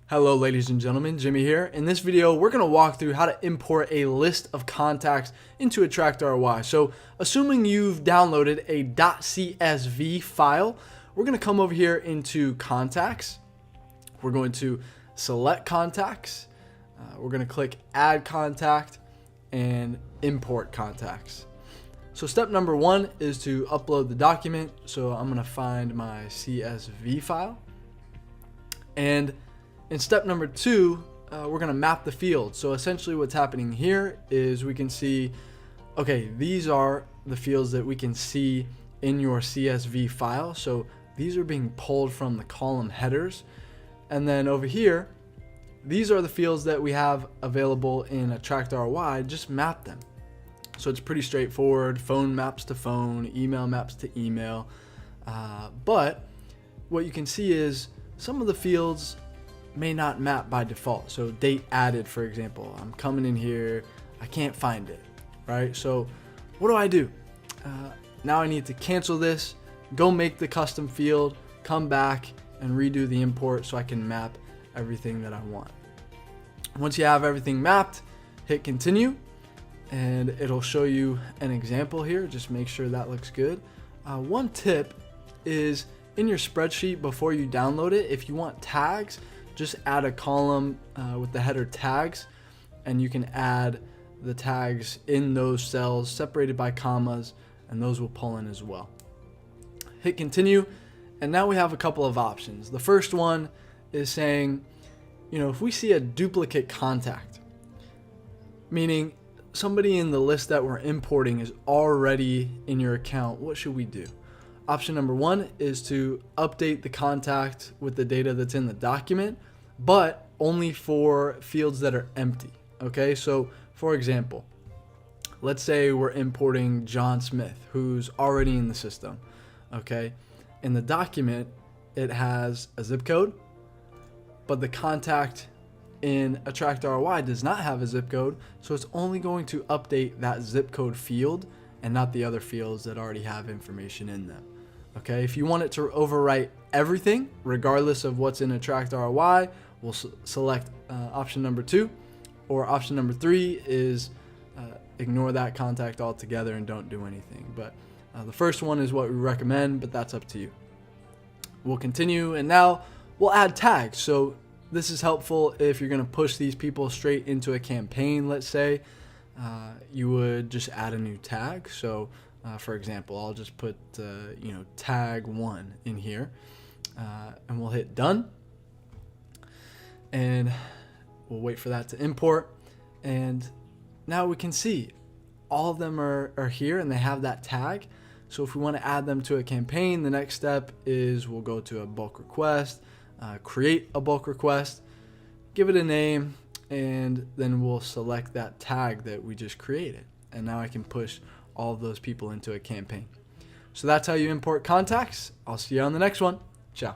Hello ladies and gentlemen, Jimmy here. In this video, we're going to walk through how to import a list of contacts into Attract.RY. So assuming you've downloaded a .csv file, we're going to come over here into contacts. We're going to select contacts. We're going to click add contact and import contacts. So step number one is to upload the document. So I'm going to find my CSV file. And in step number two, we're going to map the fields. So essentially what's happening here is we can see, okay, these are the fields that we can see in your CSV file. So these are being pulled from the column headers. And then over here, these are the fields that we have available in Attract.RY. Just map them. So it's pretty straightforward. Phone maps to phone, email maps to email. But what you can see is some of the fields may not map by default. So date added, for example, I'm coming in here, I can't find it, right? So what do? Now I need to cancel this, go make the custom field, come back and redo the import so I can map everything that I want. Once you have everything mapped, hit continue and it'll show you an example here. Just make sure that looks good. One tip is in your spreadsheet before you download it, if you want tags, just add a column with the header tags, and you can add the tags in those cells separated by commas, and those will pull in as well. Hit continue, and now we have a couple of options. The first one is saying, if we see a duplicate contact, meaning somebody in the list that we're importing is already in your account, what should we do? Option number one is to update the contact with the data that's in the document, but only for fields that are empty. Okay, so for example, let's say we're importing John Smith, who's already in the system. Okay, in the document, it has a zip code, but the contact in Attract.RY does not have a zip code, so it's only going to update that zip code field and not the other fields that already have information in them. Okay, if you want it to overwrite everything, regardless of what's in Attract.RY, we'll select option number two, or option number three is ignore that contact altogether and don't do anything. But the first one is what we recommend, but that's up to you. We'll continue, and now we'll add tags. So this is helpful if you're going to push these people straight into a campaign. Let's say you would just add a new tag. So for example, I'll just put tag 1 in here, and we'll hit done, and we'll wait for that to import. And now we can see all of them are here and they have that tag. So if we want to add them to a campaign, the next step is we'll go to a bulk request, create a bulk request, give it a name, and then we'll select that tag that we just created. And now I can push all of those people into a campaign. So that's how you import contacts. I'll see you on the next one. Ciao.